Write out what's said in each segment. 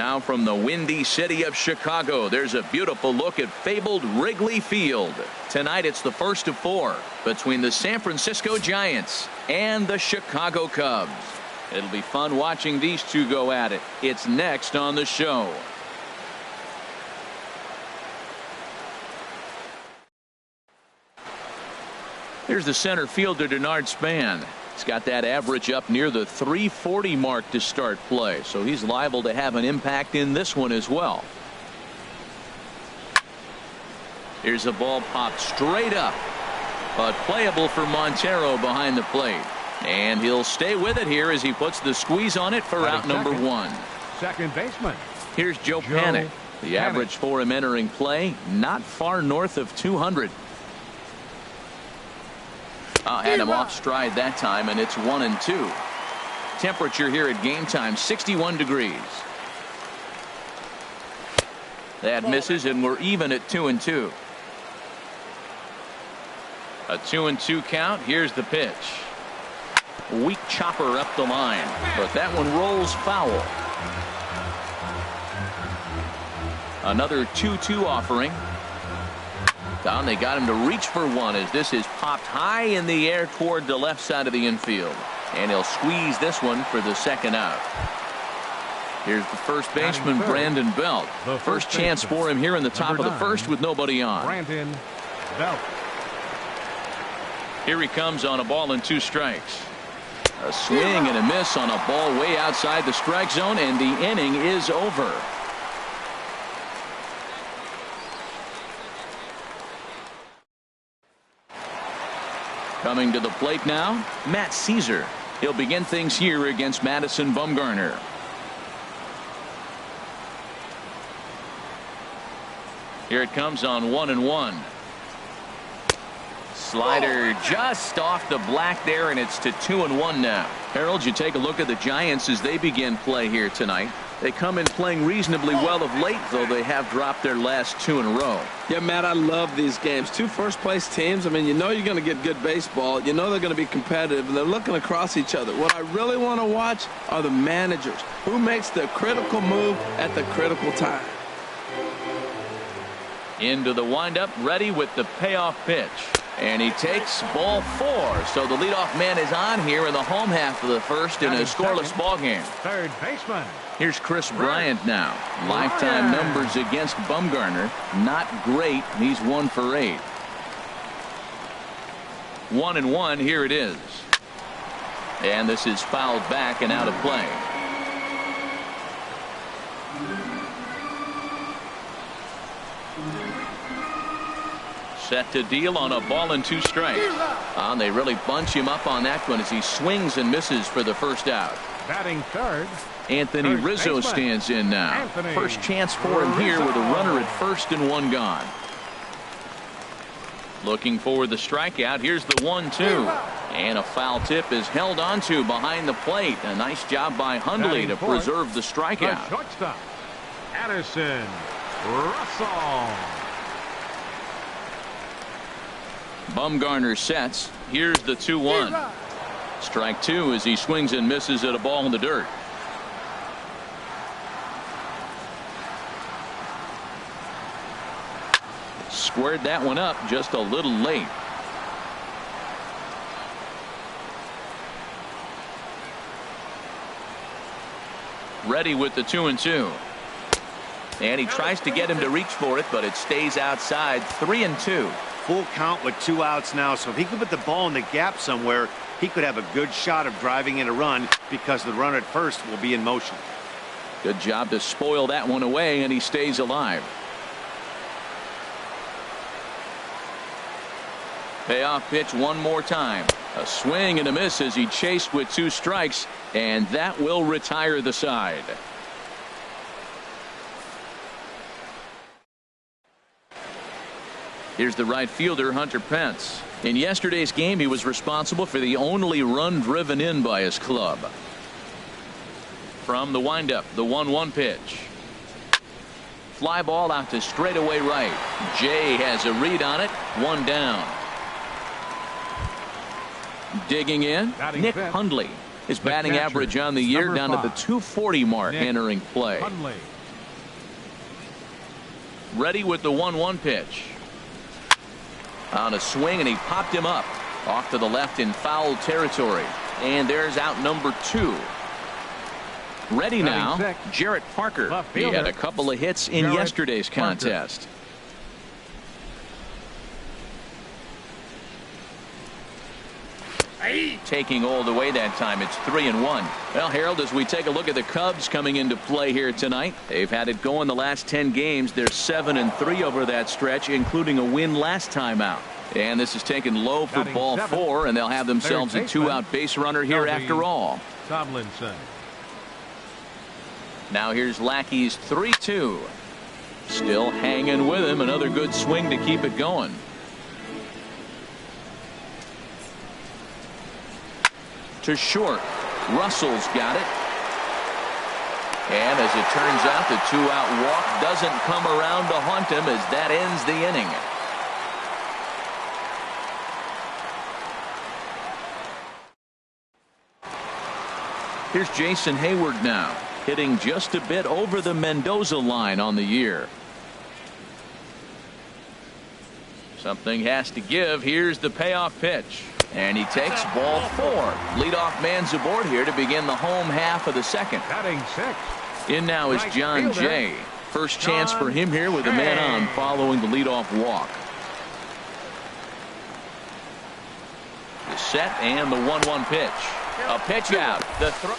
Now from the windy city of Chicago, there's a beautiful look at fabled Wrigley Field. Tonight it's the first of 4 between the San Francisco Giants and the Chicago Cubs. It'll be fun watching these two go at it. It's next on the show. Here's the center fielder, Denard Span. He's got that average up near the 340 mark to start play, so he's liable to have an impact in this one as well. Here's a ball popped straight up, but playable for Montero behind the plate. And he'll stay with it here as he puts the squeeze on it for out number 1. Second baseman. Here's Joe Panik. The average for him entering play, not far north of 200. Had him off stride that time, and it's 1-2. Temperature here at game time, 61 degrees. That misses, and we're even at 2-2. A 2-2 count. Here's the pitch. Weak chopper up the line, but that one rolls foul. Another 2-2 offering. Down, they got him to reach for one as this is popped high in the air toward the left side of the infield. And he'll squeeze this one for the second out. Here's the first baseman, Brandon Belt. First chance for him here in the top of the first with nobody on. Brandon Belt. Here he comes on a ball and 2 strikes. A swing and a miss on a ball way outside the strike zone, and the inning is over. Coming to the plate now, Matt Caesar. He'll begin things here against Madison Bumgarner. Here it comes on 1-1. Slider just off the black there, and it's to 2-1 now. Harold, you take a look at the Giants as they begin play here tonight. They come in playing reasonably well of late, though they have dropped their last 2 in a row. Yeah, Matt, I love these games. 2 first-place teams. I mean, you know you're going to get good baseball. You know they're going to be competitive, and they're looking across each other. What I really want to watch are the managers. Who makes the critical move at the critical time? Into the windup, ready with the payoff pitch. And he takes ball 4. So the leadoff man is on here in the home half of the first in a scoreless ball game. Third baseman. Here's Chris Bryant now. Lifetime numbers against Bumgarner, not great. He's 1 for 8. 1-1. Here it is. And this is fouled back and out of play. Set to deal on a ball and 2 strikes. And they really bunch him up on that one as he swings and misses for the first out. Batting third. Anthony Rizzo stands in now. First chance for him here with a runner at first and 1 gone. Looking for the strikeout. Here's the 1-2. And a foul tip is held onto behind the plate. A nice job by Hundley to preserve the strikeout. The shortstop, Addison Russell. Bumgarner sets. Here's the 2-1. Strike 2 as he swings and misses at a ball in the dirt. Squared that one up just a little late. Ready with the 2-2. And he tries to get him to reach for it, but it stays outside. 3-2. Full count with 2 outs now, so if he could put the ball in the gap somewhere, he could have a good shot of driving in a run because the runner at first will be in motion. Good job to spoil that one away, and he stays alive. Payoff pitch one more time. A swing and a miss as he chased with 2 strikes, and that will retire the side. Here's the right fielder, Hunter Pence. In yesterday's game, he was responsible for the only run driven in by his club. From the windup, the 1-1 pitch. Fly ball out to straightaway right. Jay has a read on it. 1 down. Digging in, Nick Hundley. His batting average on the year down to the 240 mark entering play. Ready with the 1-1 pitch. On a swing, and he popped him up. Off to the left in foul territory. And there's out number 2. Ready now, Jarrett Parker. He had a couple of hits in yesterday's contest. Taking all the way that time. It's 3-1. Well, Harold, as we take a look at the Cubs coming into play here tonight, they've had it going the last 10 games. They're 7-3 over that stretch, including a win last time out. And this is taken low for ball 4, and they'll have themselves a 2-out base runner here after all. Tomlinson. Now here's Lackey's 3-2. Still hanging with him. Another good swing to keep it going. To short. Russell's got it. And as it turns out, the 2-out walk doesn't come around to haunt him as that ends the inning. Here's Jason Hayward now, hitting just a bit over the Mendoza line on the year. Something has to give. Here's the payoff pitch. And he takes ball 4. Leadoff man's aboard here to begin the home half of the second. Batting 6. In now is John Jay. First chance for him here with a man on following the leadoff walk. The set and the 1-1 pitch. A pitch out. The throw.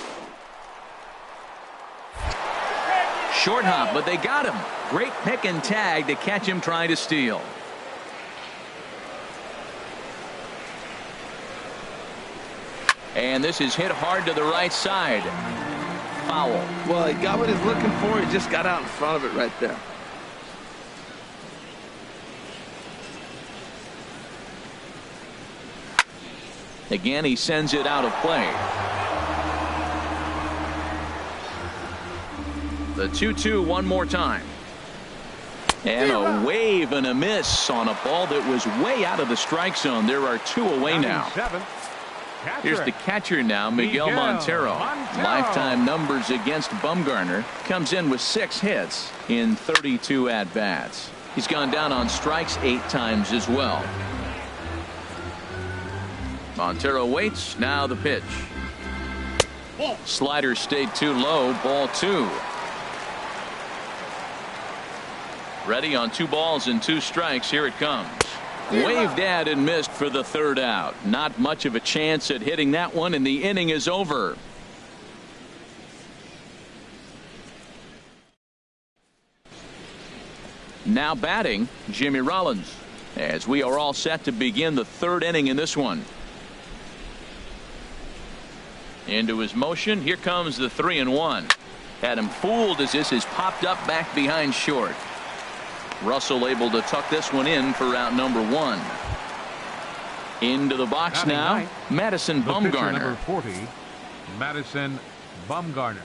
Short hop, but they got him. Great pick and tag to catch him trying to steal. And this is hit hard to the right side. Foul. Well, he got what he's looking for. He just got out in front of it right there. Again, he sends it out of play. The 2-2 one more time. And a wave and a miss on a ball that was way out of the strike zone. There are 2 away now. Here's the catcher now, Miguel Montero. Lifetime numbers against Bumgarner. Comes in with 6 hits in 32 at-bats. He's gone down on strikes 8 times as well. Montero waits. Now the pitch. Slider stayed too low. Ball 2. Ready on 2 balls and 2 strikes. Here it comes. Waved at and missed for the 3rd out. Not much of a chance at hitting that one, and the inning is over. Now batting, Jimmy Rollins, as we are all set to begin the 3rd inning in this one. Into his motion. Here comes the 3-1. Had him fooled as this is popped up back behind short. Russell able to tuck this one in for out number 1. Into the box now, Madison Bumgarner. Number 40, Madison Bumgarner.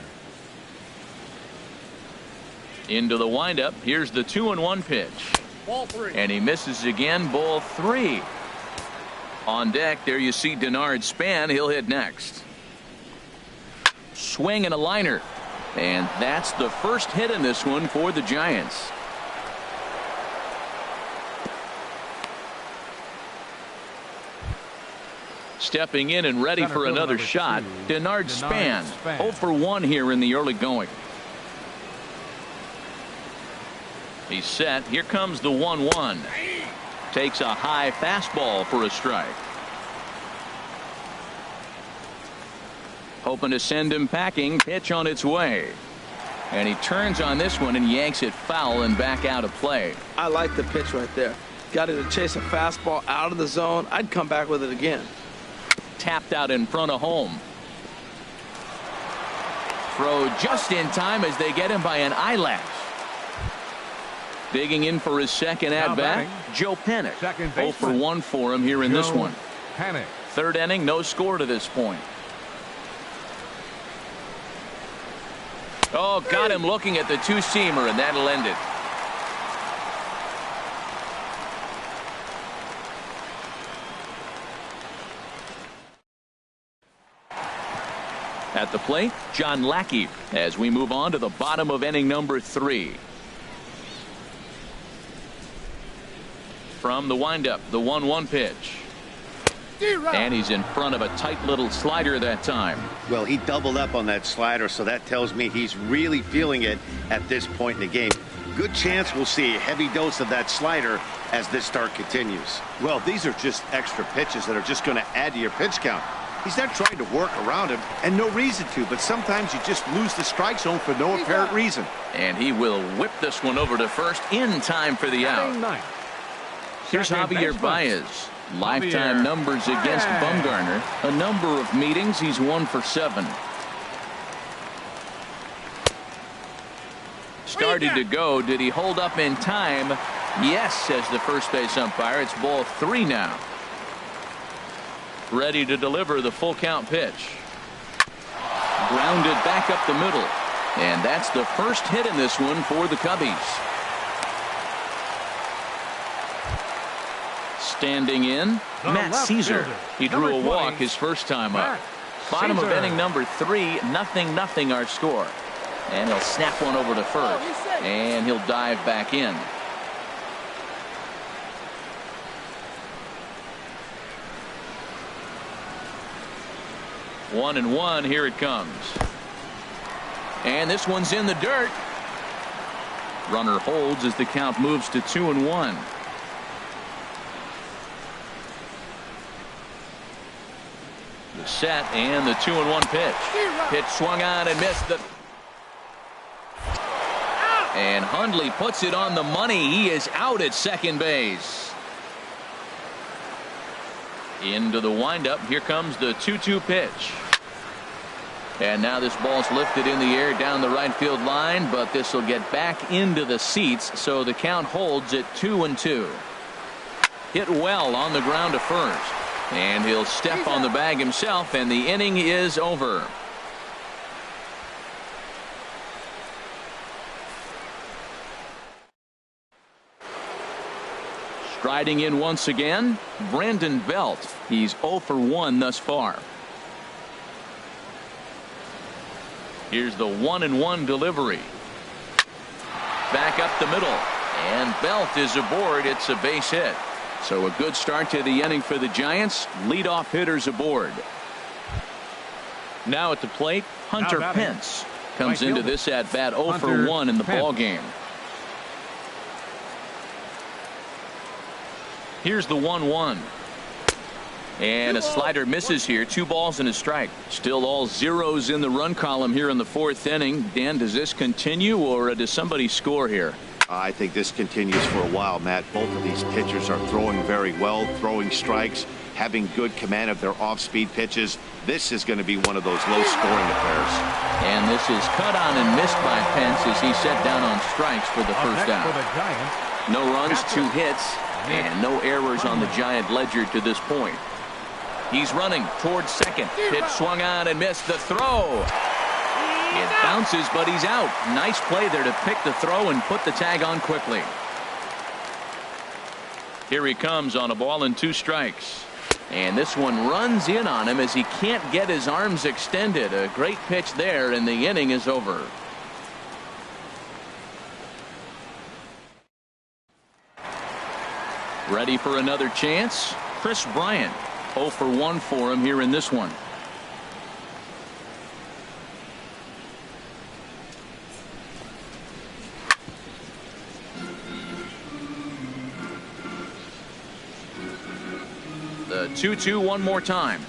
Into the windup. Here's the 2-1 pitch. Ball 3. And he misses again. Ball 3. On deck, there you see Denard Span. He'll hit next. Swing and a liner. And that's the first hit in this one for the Giants. Stepping in and ready for another shot, Denard Span. 0 for 1 here in the early going. He's set. Here comes the 1-1. Takes a high fastball for a strike. Hoping to send him packing. Pitch on its way. And he turns on this one and yanks it foul and back out of play. I like the pitch right there. Got it to chase a fastball out of the zone. I'd come back with it again. Tapped out in front of home. Throw just in time as they get him by an eyelash. Digging in for his second at bat, Joe Panik. 0 for 1 for him here in this one. 3rd inning, no score to this point. Oh, got him looking at the 2-seamer, and that'll end it. At the plate, John Lackey, as we move on to the bottom of inning number 3. From the windup, the 1-1 pitch. And he's in front of a tight little slider that time. Well, he doubled up on that slider, so that tells me he's really feeling it at this point in the game. Good chance we'll see a heavy dose of that slider as this start continues. Well, these are just extra pitches that are just going to add to your pitch count. He's not trying to work around him, and no reason to, but sometimes you just lose the strike zone for no apparent reason. And he will whip this one over to first in time for the out. Here's Javier Baez. Lifetime numbers against Bumgarner. A number of meetings. He's 1 for 7. Started to go. Did he hold up in time? Yes, says the first base umpire. It's ball 3 now. Ready to deliver the full count pitch. Grounded back up the middle. And that's the first hit in this one for the Cubbies. Standing in, Matt Caesar. He drew a walk his first time up. Bottom of inning number 3, 0-0 our score. And he'll snap one over to first. And he'll dive back in. One and one, here it comes. And this one's in the dirt. Runner holds as the count moves to 2-1. The set and the 2-1 pitch. Pitch swung on and missed the. And Hundley puts it on the money. He is out at second base. Into the windup. Here comes the 2-2 pitch. And now this ball's lifted in the air down the right field line, but this will get back into the seats, so the count holds at 2-2. Hit well on the ground to first. And he'll step on the bag himself, and the inning is over. Striding in once again, Brandon Belt. He's 0 for 1 thus far. Here's the 1-1 delivery. Back up the middle. And Belt is aboard. It's a base hit. So a good start to the inning for the Giants. Leadoff hitters aboard. Now at the plate, Hunter Pence comes into this at bat 0 for 1 in the ball game. Here's the 1-1. And a slider misses here. 2 balls and a strike. Still all zeros in the run column here in the 4th inning. Dan, does this continue, or does somebody score here? I think this continues for a while, Matt. Both of these pitchers are throwing very well, throwing strikes, having good command of their off-speed pitches. This is going to be one of those low-scoring affairs. And this is cut on and missed by Pence as he set down on strikes for the first out. No runs, 2 hits, and no errors on the Giant ledger to this point. He's running towards second. Pitch swung on and missed. The throw. It bounces, but he's out. Nice play there to pick the throw and put the tag on quickly. Here he comes on a ball and 2 strikes. And this one runs in on him as he can't get his arms extended. A great pitch there, and the inning is over. Ready for another chance? Chris Bryant. 0 for 1 for him here in this one. The 2-2 one more time.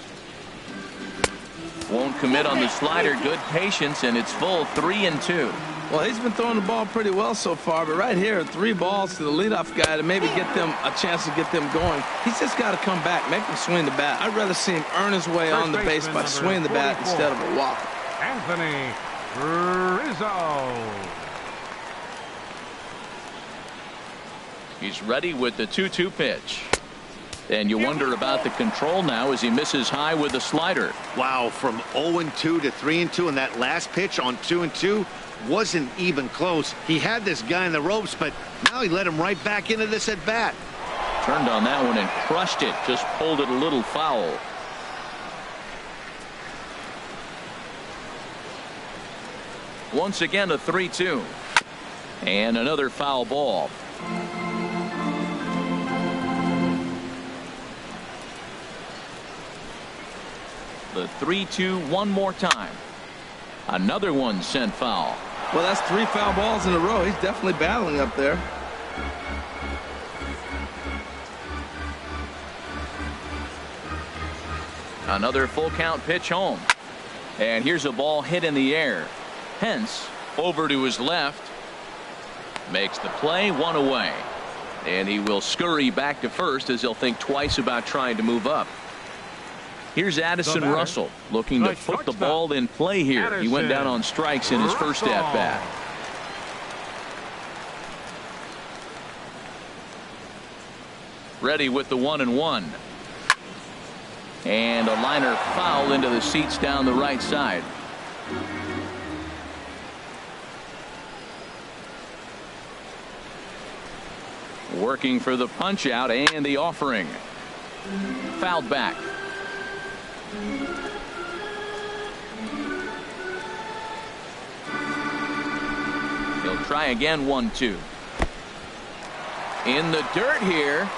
Won't commit on the slider. Good patience, and it's full 3-2. Well, he's been throwing the ball pretty well so far, but right here, 3 balls to the leadoff guy to maybe get them a chance to get them going. He's just got to come back, make him swing the bat. I'd rather see him earn his way on the base by swinging the bat instead of a walk. Anthony Rizzo. He's ready with the 2-2 pitch. And you wonder about the control now as he misses high with the slider. Wow, from 0-2 to 3-2, and that last pitch on 2-2 wasn't even close. He had this guy in the ropes, but now he let him right back into this at bat. Turned on that one and crushed it. Just pulled it a little foul. Once again, a 3-2. And another foul ball. The 3-2 one more time. Another one sent foul. Well, that's 3 foul balls in a row. He's definitely battling up there. Another full count pitch home. And here's a ball hit in the air. Hence, over to his left. Makes the play, 1 away. And he will scurry back to first as he'll think twice about trying to move up. Here's Addison Russell looking to put the ball in play here. He went down on strikes in his first at bat. Ready with the 1-1. And a liner foul into the seats down the right side. Working for the punch out and the offering. Fouled back. He'll try again, 1-2. In the dirt here.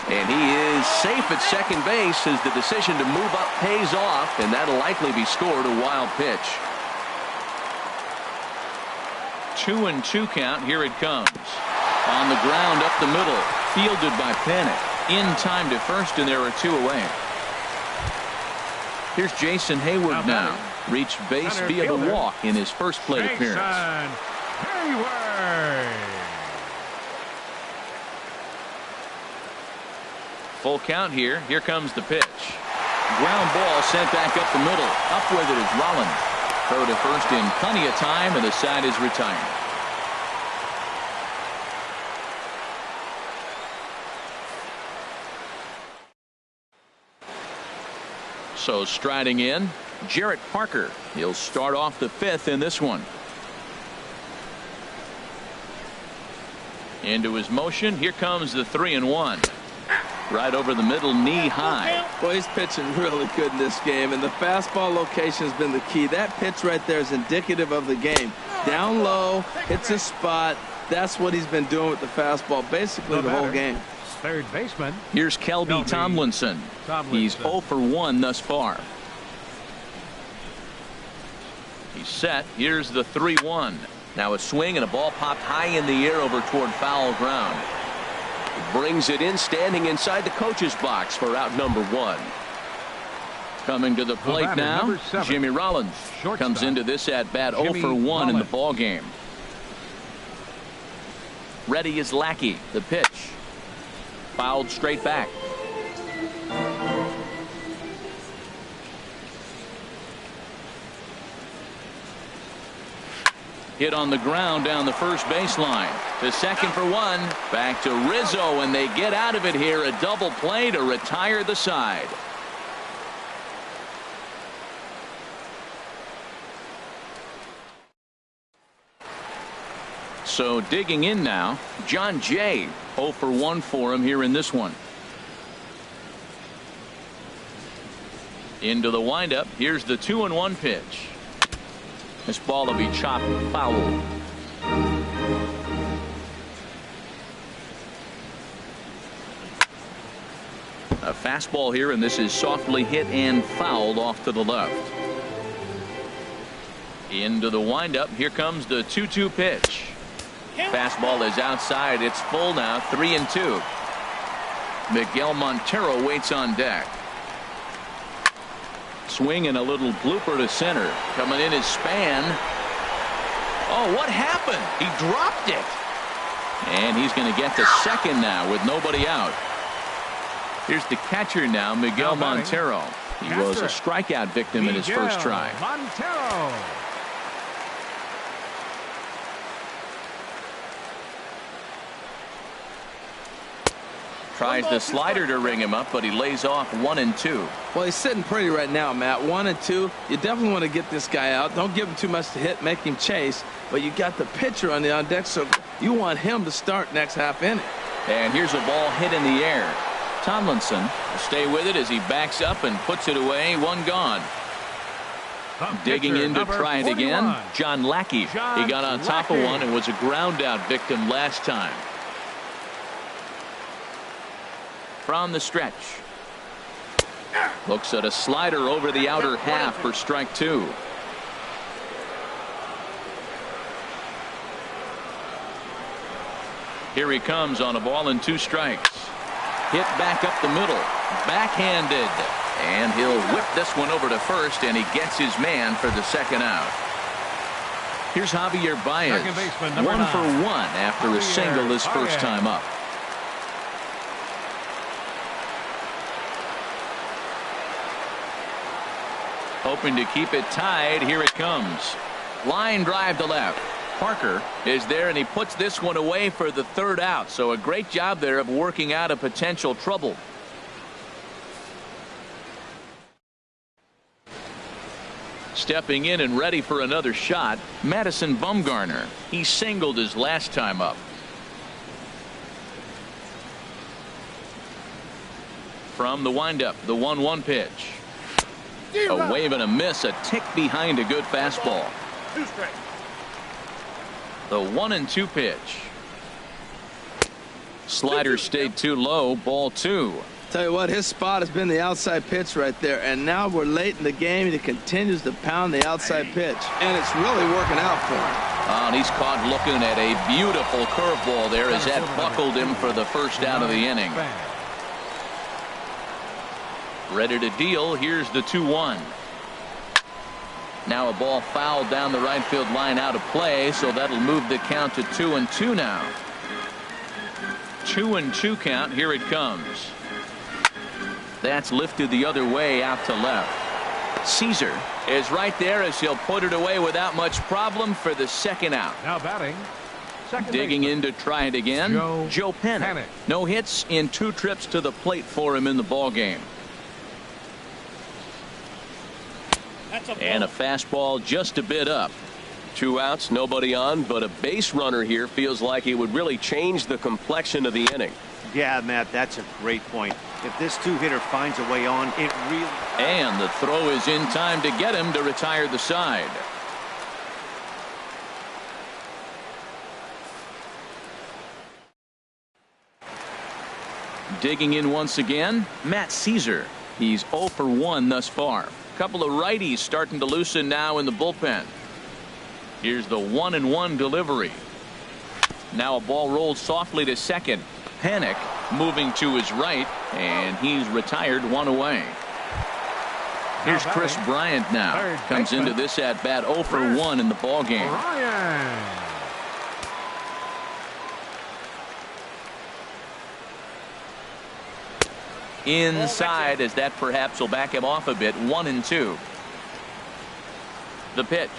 And he is safe at second base as the decision to move up pays off, and that'll likely be scored. A wild pitch. 2-2 count. Here it comes. On the ground up the middle. Fielded by Panic. In time to first, and there are 2 away. Here's Jason Hayward now. Reached base via the walk in his first plate appearance. Full count here. Here comes the pitch. Ground ball sent back up the middle. Up with it is Rollins. Throw to first in plenty of time, and the side is retired. So striding in, Jarrett Parker. He'll start off the 5th in this one. Into his motion. Here comes the 3-1. Right over the middle, knee high. Well, he's pitching really good in this game, and the fastball location has been the key. That pitch right there is indicative of the game. Down low, hits a spot. That's what he's been doing with the fastball basically the whole game. Third baseman. Here's Kelby Tomlinson. He's 0 for 1 thus far. He's set. Here's the 3-1. Now a swing and a ball popped high in the air over toward foul ground. Brings it in, standing inside the coach's box for out number 1. Coming to the plate now, Jimmy Rollins comes into this at bat 0 for 1 in the ball game. Ready is Lackey. The pitch. Fouled straight back. Hit on the ground down the first baseline. To second for 1. Back to Rizzo, and they get out of it here. A double play to retire the side. So digging in now, John Jay. 0 for 1 for him here in this one. Into the windup. Here's the 2-1 pitch. This ball will be chopped foul. A fastball here, and this is softly hit and fouled off to the left. Into the windup. Here comes the 2-2 pitch. Fastball is outside. It's full now. 3-2. Miguel Montero waits on deck. Swing and a little blooper to center. Coming in is Span. Oh, what happened? He dropped it. And he's going to get to second now with nobody out. Here's the catcher now, Miguel Montero. He was a strikeout victim in his first try. Montero. Tries the slider to ring him up, but he lays off 1-2. Well, he's sitting pretty right now, Matt. 1-2. You definitely want to get this guy out. Don't give him too much to hit, make him chase. But you got the pitcher on the on deck, so you want him to start next half inning. And here's a ball hit in the air. Tomlinson will stay with it as he backs up and puts it away. 1 gone. Digging in to try it again, 41. John Lackey. He got on top of one and was a ground out victim last time. From the stretch. Looks at a slider over the outer half for strike 2. Here he comes on a ball and 2 strikes. Hit back up the middle. Backhanded. And he'll whip this one over to first, and he gets his man for the second out. Here's Javier Baez. 1 for 1 after a single his first time up. Hoping to keep it tied. Here it comes. Line drive to left. Parker is there, and he puts this one away for the 3rd out. So a great job there of working out a potential trouble. Stepping in and ready for another shot, Madison Bumgarner. He singled his last time up. From the windup, the 1-1 pitch. A wave and a miss, a tick behind a good fastball. 2 strikes. The 1-2 pitch. Slider stayed too low, ball 2. Tell you what, his spot has been the outside pitch right there, and now we're late in the game and he continues to pound the outside pitch, and it's really working out for him. And he's caught looking at a beautiful curveball there as that buckled him for the first out of the inning. Ready to deal. Here's the 2-1. Now a ball fouled down the right field line out of play, so that'll move the count to 2-2 now. 2-2 count. Here it comes. That's lifted the other way out to left. Caesar is right there as he'll put it away without much problem for the second out. Now batting. Digging in to try it again, Joe Pennick. No hits in 2 trips to the plate for him in the ball game. And a fastball just a bit up. 2 outs, nobody on, but a base runner here feels like it would really change the complexion of the inning. Yeah, Matt, that's a great point. If this 2-hitter finds a way on, it really... And the throw is in time to get him to retire the side. Digging in once again, Matt Caesar. He's 0 for 1 thus far. Couple of righties starting to loosen now in the bullpen. Here's the 1-1 delivery. Now a ball rolled softly to second. Pennick moving to his right, and he's retired 1 away. Here's Chris Bryant now. Comes into this at bat 0 for 1 in the ball game. Inside, as that perhaps will back him off a bit. 1-2. The pitch.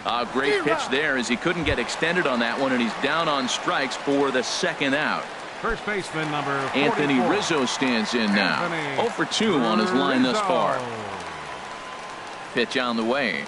A great pitch there as he couldn't get extended on that one, and he's down on strikes for the second out. First baseman number 44. Anthony Rizzo stands in now. 0 for 2 on his line thus far. Pitch on the way.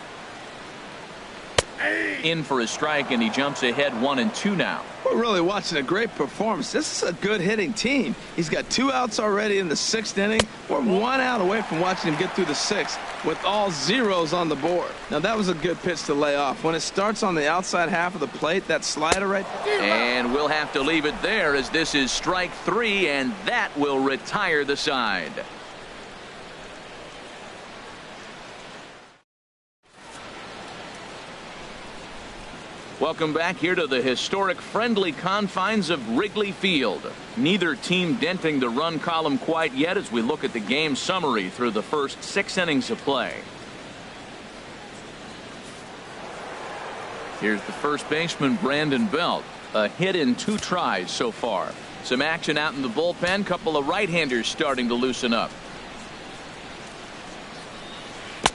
In for a strike, and he jumps ahead 1-2 now. We're really watching a great performance. This is a good hitting team. He's got 2 outs already in the 6th inning. We're 1 out away from watching him get through the 6th with all zeros on the board. Now that was a good pitch to lay off. When it starts on the outside half of the plate, that slider right there. And we'll have to leave it there as this is strike 3, and that will retire the side. Welcome back here to the historic friendly confines of Wrigley Field. Neither team denting the run column quite yet as we look at the game summary through the first 6 innings of play. Here's the first baseman, Brandon Belt. A hit in 2 tries so far. Some action out in the bullpen. Couple of right-handers starting to loosen up.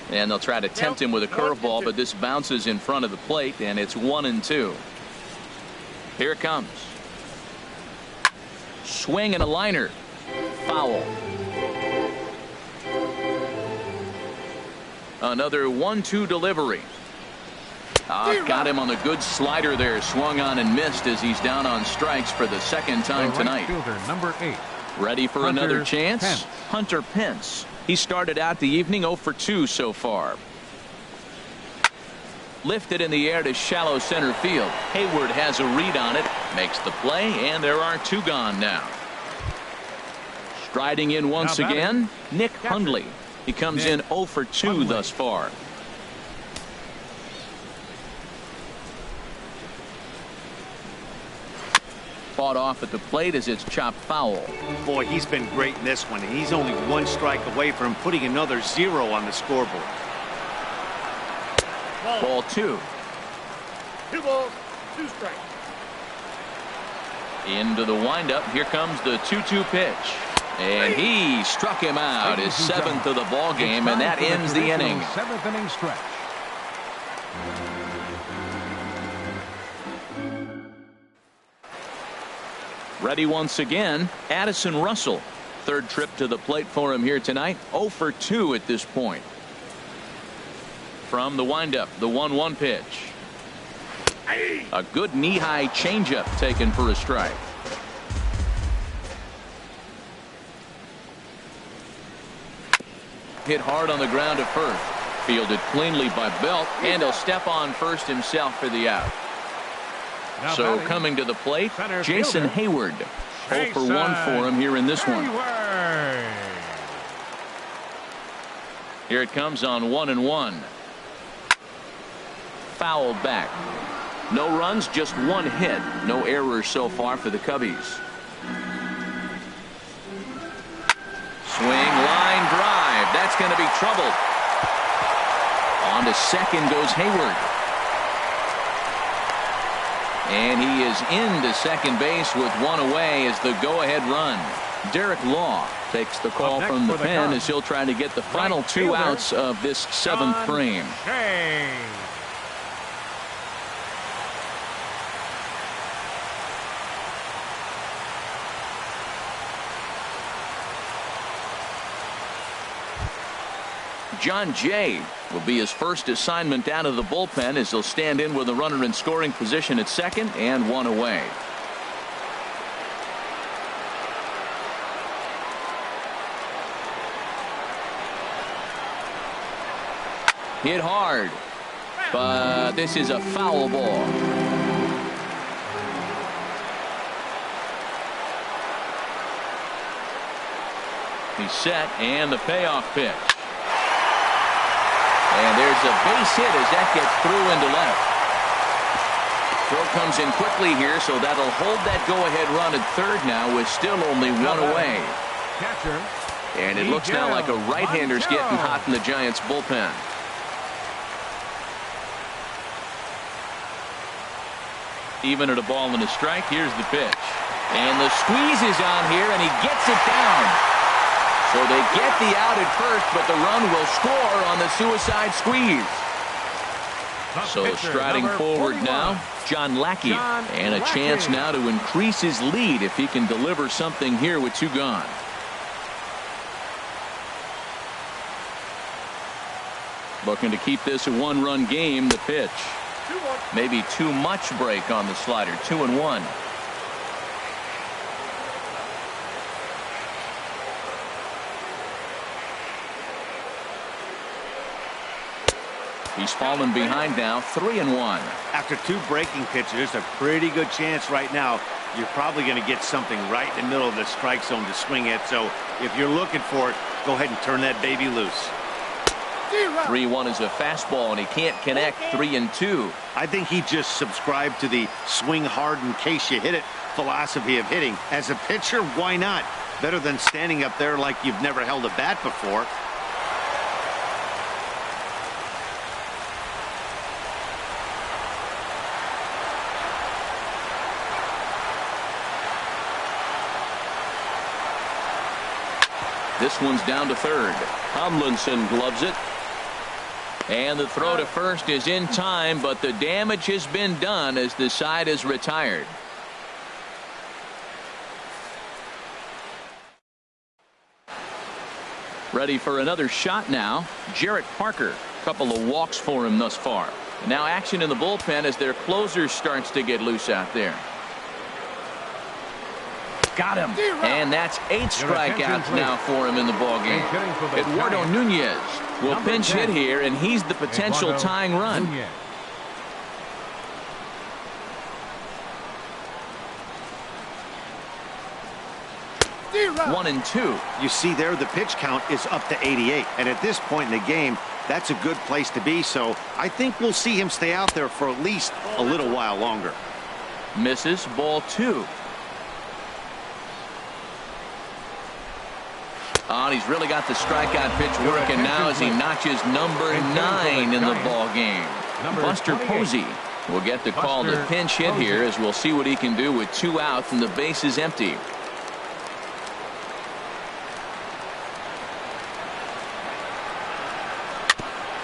And they'll try to tempt him with a curveball, but this bounces in front of the plate, and it's 1-2. Here it comes. Swing and a liner. Foul. Another 1-2 delivery. Got him on the good slider there. Swung on and missed as he's down on strikes for the second time tonight. Fielder, number 8. Ready for another chance? Hunter Pence. He started out the evening 0 for 2 so far. Lifted in the air to shallow center field. Hayward has a read on it, makes the play, and there are 2 gone now. Striding in once again, Nick Hundley. He comes in 0 for 2 thus far. Fought off at the plate as it's chopped foul. Boy, he's been great in this one, and he's only 1 strike away from putting another 0 on the scoreboard. Ball 2. 2 balls, 2 strikes. Into the windup. Here comes the 2-2 pitch. And he struck him out, his 7th of the ball game, and that ends the inning. 7th inning stretch. Ready once again, Addison Russell. 3rd trip to the plate for him here tonight. 0 for 2 at this point. From the windup, the 1-1 pitch. A good knee-high changeup taken for a strike. Hit hard on the ground to first. Fielded cleanly by Belt, and he'll step on first himself for the out. So coming to the plate, Jason Hayward. 0 for 1 for him here in this one. Here it comes on 1-1. Fouled back. No runs, just 1 hit. No errors so far for the Cubbies. Swing, line drive. That's going to be trouble. On to second goes Hayward. And he is into second base with 1 away as the go-ahead run. Derek Law takes the call from the pen as he'll try to get the final 2 outs of this 7th frame. John Jay will be his first assignment out of the bullpen as he'll stand in with a runner in scoring position at second and 1 away. Hit hard, but this is a foul ball. He's set, and the payoff pitch. And there's a base hit as that gets through into left. Throw comes in quickly here, so that'll hold that go-ahead run at third now with still only 1 away. And it looks now like a right-hander's getting hot in the Giants bullpen. Even at a ball and a strike, here's the pitch. And the squeeze is on here, and he gets it down. So they get the out at first, but the run will score on the suicide squeeze. So striding forward now, John Lackey. And a chance now to increase his lead if he can deliver something here with 2 gone. Looking to keep this a 1-run game, the pitch. Maybe too much break on the slider. 2-1. He's fallen behind now, 3-1. After 2 breaking pitches, there's a pretty good chance right now you're probably going to get something right in the middle of the strike zone to swing at. So if you're looking for it, go ahead and turn that baby loose. 3-1 is a fastball, and he can't connect. 3-2. I think he just subscribed to the swing hard in case you hit it philosophy of hitting. As a pitcher, why not? Better than standing up there like you've never held a bat before. This one's down to third. Tomlinson gloves it. And the throw to first is in time, but the damage has been done as the side is retired. Ready for another shot now. Jarrett Parker. Couple of walks for him thus far. Now action in the bullpen as their closer starts to get loose out there. Got him. And that's 8 strikeouts now for him in the ballgame. Eduardo Nunez will pinch hit here, and he's the potential tying run. 1-2. You see there, the pitch count is up to 88. And at this point in the game, that's a good place to be. So I think we'll see him stay out there for at least a little while longer. Misses, ball 2. Oh, and he's really got the strikeout pitch working now as he notches number 9 in the ball game. Buster Posey will get the call to pinch hit here, as we'll see what he can do with 2 outs and the base is empty.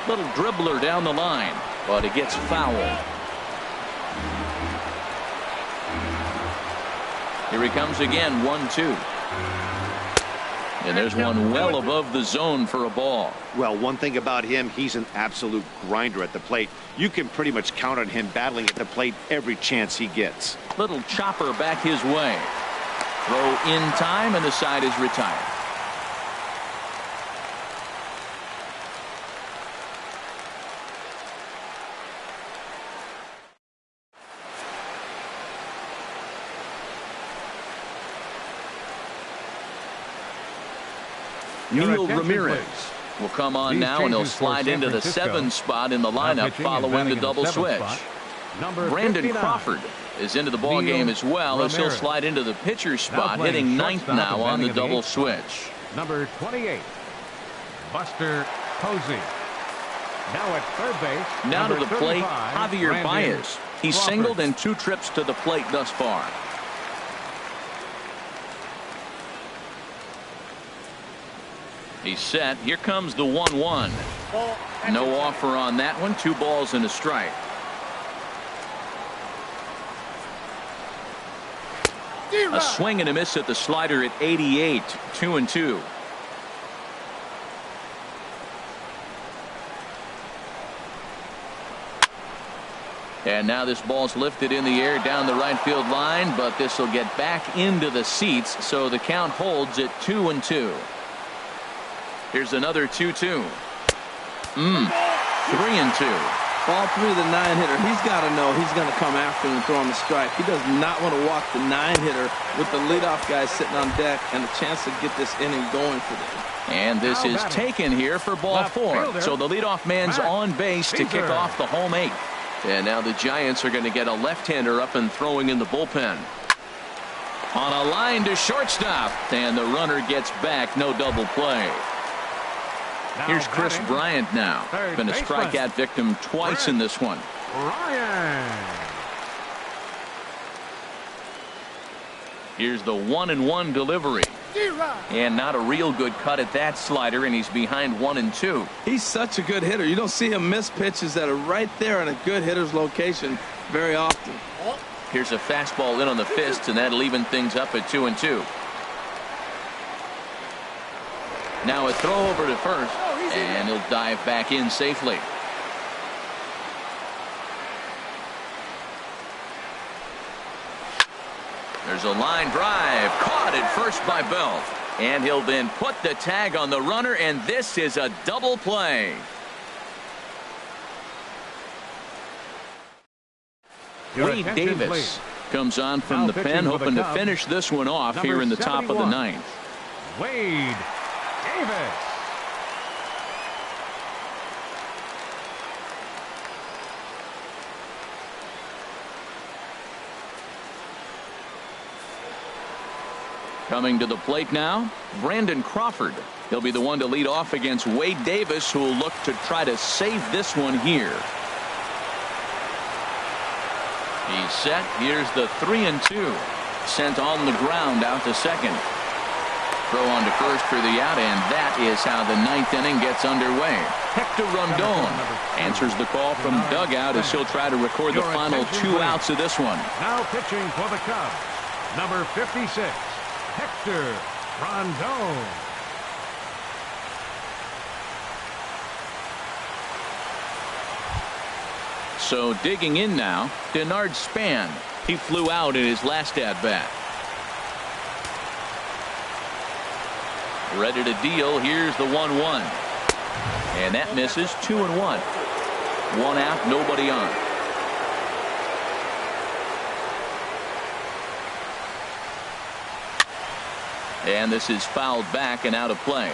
Little dribbler down the line, but it gets fouled. Here he comes again, 1-2. And there's one well above the zone for a ball. Well, one thing about him, he's an absolute grinder at the plate. You can pretty much count on him battling at the plate every chance he gets. Little chopper back his way. Throw in time, and the side is retired. Neil Ramirez will come on now, and he'll slide into the 7 spot in the lineup following the double switch. Brandon Crawford is into the ball game as well, as he'll slide into the pitcher's spot, hitting 9th now on the double switch. Number 28, Buster Posey. Now at third base. Now to the plate, Javier Baez. He's singled in 2 trips to the plate thus far. He's set. Here comes the 1-1. No offer on that one. 2 balls and a strike. A swing and a miss at the slider at 88. 2-2. And now this ball's lifted in the air down the right field line, but this will get back into the seats, so the count holds at 2-2. Here's another 2-2. 3-2. Ball 3, the 9-hitter. He's got to know he's going to come after him and throw him a strike. He does not want to walk the 9-hitter with the leadoff guy sitting on deck and a chance to get this inning going for them. And this is taken here for ball 4. So the leadoff man's on base to kick off the home 8th. And now the Giants are going to get a left-hander up and throwing in the bullpen. On a line to shortstop, and the runner gets back. No double play. Here's Chris Bryant now. Been a strikeout victim twice in this one. Here's the 1-1 delivery. And not a real good cut at that slider, and he's behind 1-2. He's such a good hitter. You don't see him miss pitches that are right there in a good hitter's location very often. Here's a fastball in on the fist, and that'll even things up at 2-2. Now a throw over to first, and he'll dive back in safely. There's a line drive caught at first by Belt, and he'll then put the tag on the runner, and this is a double play. Wade Davis comes on from the pen, hoping to finish this one off here in the top of the 9th. Wade Davis. Coming to the plate now, Brandon Crawford. He'll be the one to lead off against Wade Davis, who will look to try to save this one here. He's set. Here's the 3-2. Sent on the ground out to second. Throw on to first for the out, and that is how the 9th inning gets underway. Hector Rondon answers the call from dugout as he'll try to record the final 2 outs of this one. Now pitching for the Cubs, number 56, Hector Rondon. So digging in now, Denard Span. He flew out in his last at-bat. Ready to deal. Here's the 1-1. And that misses. 2-1. One out, nobody on. And this is fouled back and out of play.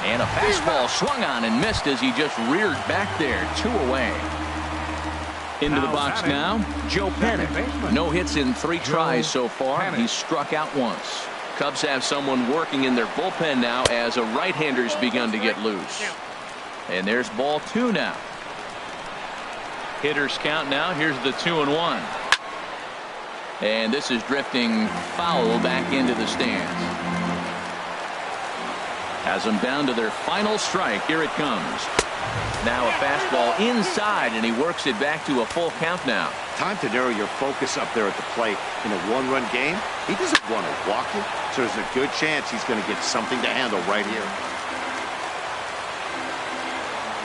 And a fastball swung on and missed as he just reared back there. 2 away. Into the box now, Joe Panic. No hits in 3 tries so far. He's struck out once. Cubs have someone working in their bullpen now as a right-hander's begun to get loose. And there's ball 2 now. Hitters count now. Here's the 2-1. And this is drifting foul back into the stands. Has them down to their final strike. Here it comes. Now a fastball inside, and he works it back to a full count now. Time to narrow your focus up there at the plate. In a one-run game, he doesn't want to walk it, so there's a good chance he's going to get something to handle right here.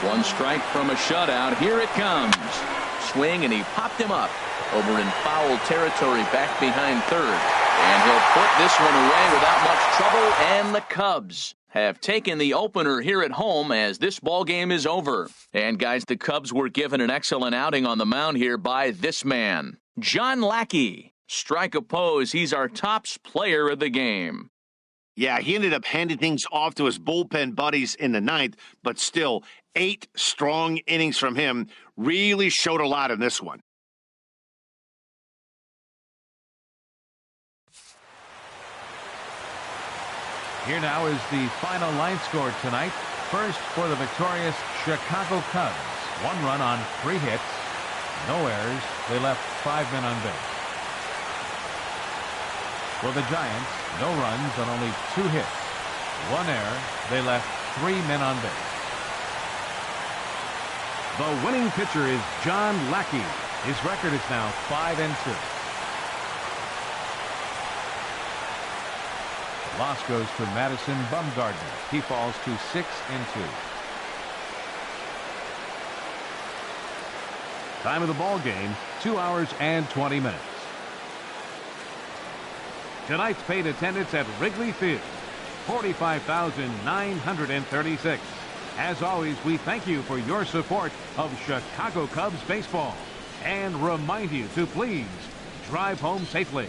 1 strike from a shutout. Here it comes. Swing, and he popped him up over in foul territory back behind third. And he'll put this one away without much trouble, and the Cubs have taken the opener here at home as this ball game is over. And guys, the Cubs were given an excellent outing on the mound here by this man, John Lackey. Strike oppose. He's our tops player of the game. Yeah, he ended up handing things off to his bullpen buddies in the 9th, but still 8 strong innings from him really showed a lot in this one. Here now is the final line score tonight. First for the victorious Chicago Cubs. 1 run on 3 hits. No errors. They left 5 men on base. For the Giants, no runs on only 2 hits. 1 error. They left 3 men on base. The winning pitcher is John Lackey. His record is now 5-2. Loss goes to Madison Bumgarner. He falls to 6-2. Time of the ball game, 2 hours and 20 minutes. Tonight's paid attendance at Wrigley Field, 45,936. As always, we thank you for your support of Chicago Cubs baseball and remind you to please drive home safely.